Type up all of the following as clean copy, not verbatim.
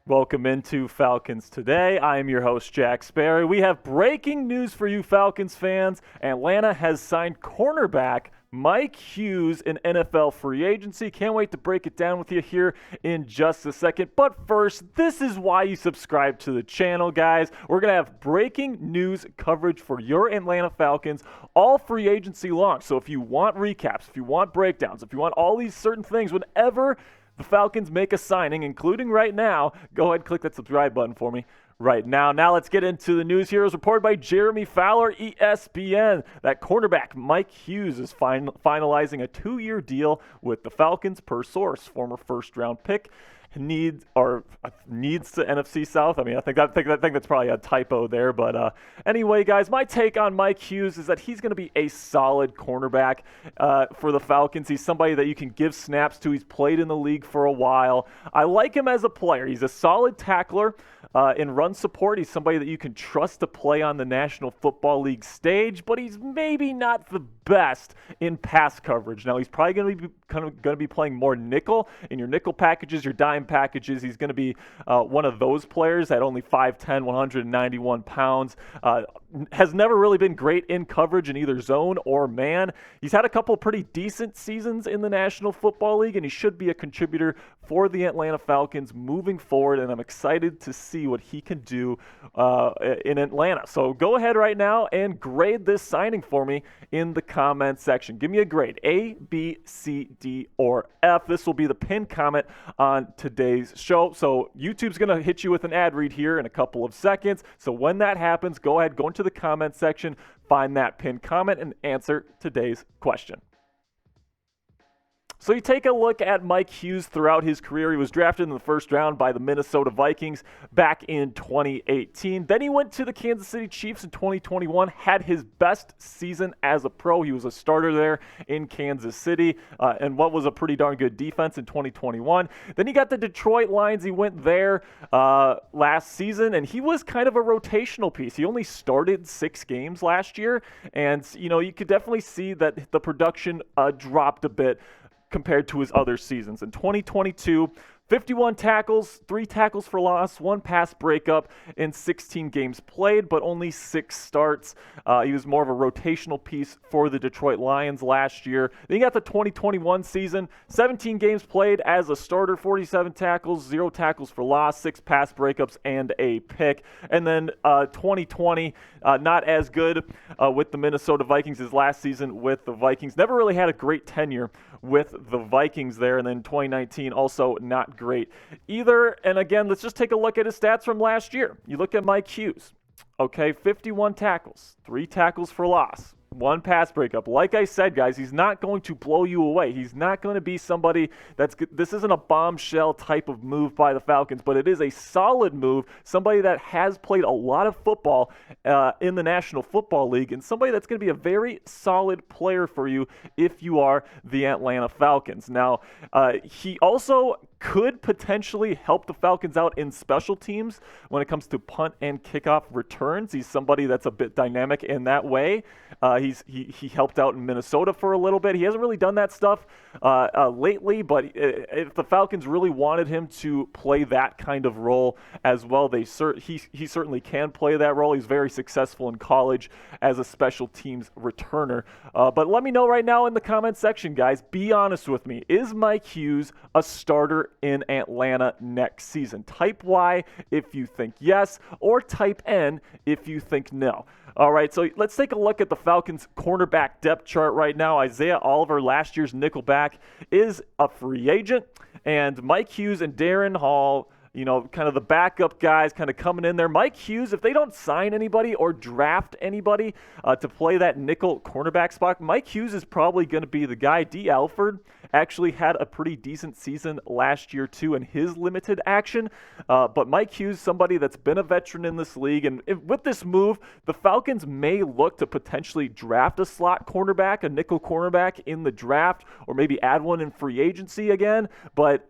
Welcome into Falcons Today. I am your host, Jack Sperry. We have breaking news for you Falcons fans. Atlanta has signed cornerback Mike Hughes in NFL free agency. Can't wait to break it down with you here in just a second. But first, this is why you subscribe to the channel, guys. We're going to have breaking news coverage for your Atlanta Falcons all free agency long. So if you want recaps, if you want breakdowns, if you want all these certain things, whenever the Falcons make a signing, including right now, go ahead and click that subscribe button for me right now. Now let's get into the news here. As reported by Jeremy Fowler, ESPN, that cornerback Mike Hughes is finalizing a 2-year deal with the Falcons per source. Former first-round pick needs to NFC South. I think that's probably a typo there. But anyway, guys, my take on Mike Hughes is that he's going to be a solid cornerback for the Falcons. He's somebody that you can give snaps to. He's played in the league for a while. I like him as a player. He's a solid tackler in run support. He's somebody that you can trust to play on the National Football League stage, but he's maybe not the best in pass coverage. Now, he's probably going to be playing more nickel in your nickel packages, your dime packages. He's going to be one of those players at only 5'10", 191 pounds. Has never really been great in coverage in either zone or man. He's had a couple pretty decent seasons in the National Football League, and he should be a contributor for the Atlanta Falcons moving forward, and I'm excited to see what he can do in Atlanta. So go ahead right now and grade this signing for me in the comment section. Give me a grade, A, B, C, D, or F. This will be the pinned comment on today's show. So YouTube's going to hit you with an ad read here in a couple of seconds. So when that happens, go ahead, go into the comment section, find that pinned comment, and answer today's question. So you take a look at Mike Hughes throughout his career. He was drafted in the first round by the Minnesota Vikings back in 2018. Then he went to the Kansas City Chiefs in 2021, had his best season as a pro. He was a starter there in Kansas City and what was a pretty darn good defense in 2021. Then he got the Detroit Lions. He went there last season, and he was kind of a rotational piece. He only started 6 games last year, and you could definitely see that the production dropped a bit compared to his other seasons. In 2022, 51 tackles, 3 tackles for loss, 1 pass breakup in 16 games played, but only 6 starts. He was more of a rotational piece for the Detroit Lions last year. Then you got the 2021 season, 17 games played as a starter, 47 tackles, 0 tackles for loss, 6 pass breakups, and a pick. And then 2020, not as good with the Minnesota Vikings. His last season with the Vikings, never really had a great tenure with the Vikings there. And then 2019, also not great either. And again, let's just take a look at his stats from last year. You look at Mike Hughes, okay, 51 tackles, 3 tackles for loss, 1 pass breakup. Like I said, guys, he's not going to blow you away. He's not going to be somebody this isn't a bombshell type of move by the Falcons, but it is a solid move, somebody that has played a lot of football in the National Football League, and somebody that's going to be a very solid player for you if you are the Atlanta Falcons. Now, he also could potentially help the Falcons out in special teams when it comes to punt and kickoff returns. He's somebody that's a bit dynamic in that way. He helped out in Minnesota for a little bit. He hasn't really done that stuff lately, but if the Falcons really wanted him to play that kind of role as well, he certainly can play that role. He's very successful in college as a special teams returner. But let me know right now in the comment section, guys. Be honest with me. Is Mike Hughes a starter in Atlanta next season? Type Y if you think yes, or type N if you think no. All right, so let's take a look at the Falcons cornerback depth chart right now. Isaiah Oliver, last year's nickelback, is a free agent, and Mike Hughes and Darren Hall, kind of the backup guys kind of coming in there. Mike Hughes, if they don't sign anybody or draft anybody to play that nickel cornerback spot, Mike Hughes is probably going to be the guy. D. Alford actually had a pretty decent season last year too in his limited action. But Mike Hughes, somebody that's been a veteran in this league. And with this move, the Falcons may look to potentially draft a slot cornerback, a nickel cornerback in the draft, or maybe add one in free agency again. But,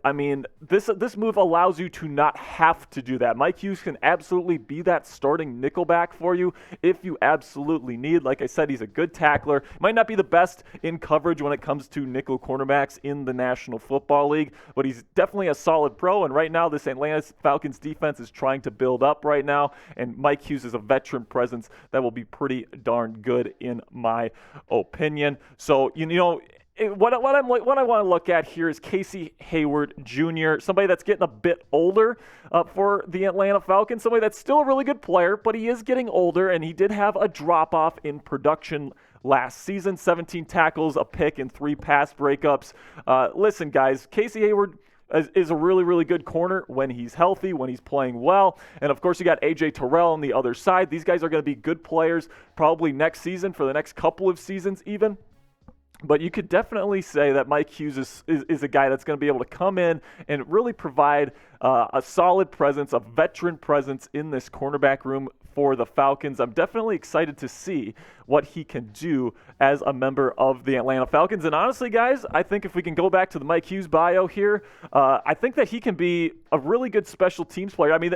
this move allows you to not have to do that. Mike Hughes can absolutely be that starting nickelback for you if you absolutely need. Like I said, he's a good tackler. Might not be the best in coverage when it comes to nickel cornerbacks, cornerbacks in the National Football League, but he's definitely a solid pro, and right now this Atlanta Falcons defense is trying to build up right now, and Mike Hughes is a veteran presence that will be pretty darn good in my opinion. So, what I want to look at here is Casey Hayward Jr., somebody that's getting a bit older for the Atlanta Falcons, somebody that's still a really good player, but he is getting older, and he did have a drop-off in production last season, 17 tackles, a pick, and 3 pass breakups. Listen, guys, Casey Hayward is a really, really good corner when he's healthy, when he's playing well. And, of course, you got A.J. Terrell on the other side. These guys are going to be good players probably next season, for the next couple of seasons even. But you could definitely say that Mike Hughes is a guy that's going to be able to come in and really provide a solid presence, a veteran presence in this cornerback room for the Falcons. I'm definitely excited to see what he can do as a member of the Atlanta Falcons. And honestly, guys, I think if we can go back to the Mike Hughes bio here, I think that he can be a really good special teams player. I mean,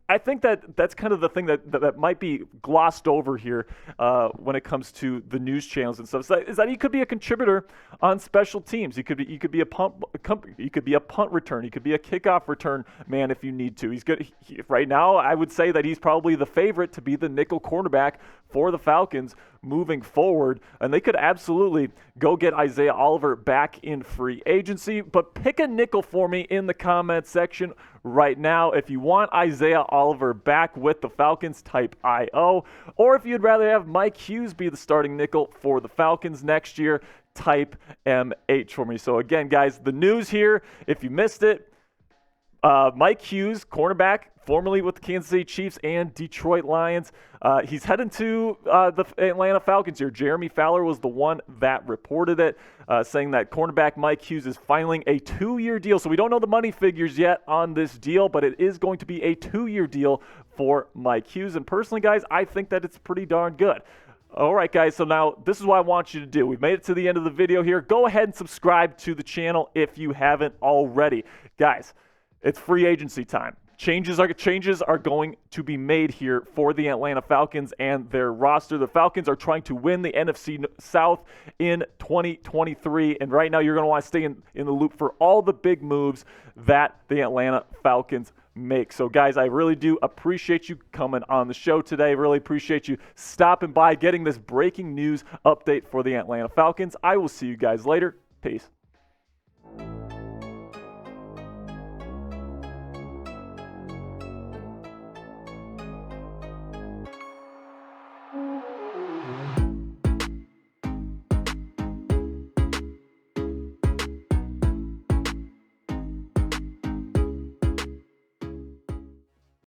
I think that's kind of the thing that might be glossed over here when it comes to the news channels and stuff. Is that he could be a contributor on special teams. He could be a punt return. He could be a kickoff return man if you need to. He's good right now. I would say that he's probably the favorite to be the nickel cornerback for the Falcons moving forward, and they could absolutely go get Isaiah Oliver back in free agency. But pick a nickel for me in the comment section right now if you want Isaiah Oliver back with the Falcons, type IO, or if you'd rather have Mike Hughes be the starting nickel for the Falcons next year, type MH for me. So again, guys, the news here, if you missed it, Mike Hughes, cornerback, formerly with the Kansas City Chiefs and Detroit Lions. He's heading to the Atlanta Falcons here. Jeremy Fowler was the one that reported it, saying that cornerback Mike Hughes is filing a 2-year deal. So we don't know the money figures yet on this deal, but it is going to be a 2-year deal for Mike Hughes. And personally, guys, I think that it's pretty darn good. All right, guys, so now this is what I want you to do. We've made it to the end of the video here. Go ahead and subscribe to the channel if you haven't already. Guys, it's free agency time. Changes are going to be made here for the Atlanta Falcons and their roster. The Falcons are trying to win the NFC South in 2023, and right now you're going to want to stay in the loop for all the big moves that the Atlanta Falcons make. So, guys, I really do appreciate you coming on the show today. Really appreciate you stopping by, getting this breaking news update for the Atlanta Falcons. I will see you guys later. Peace.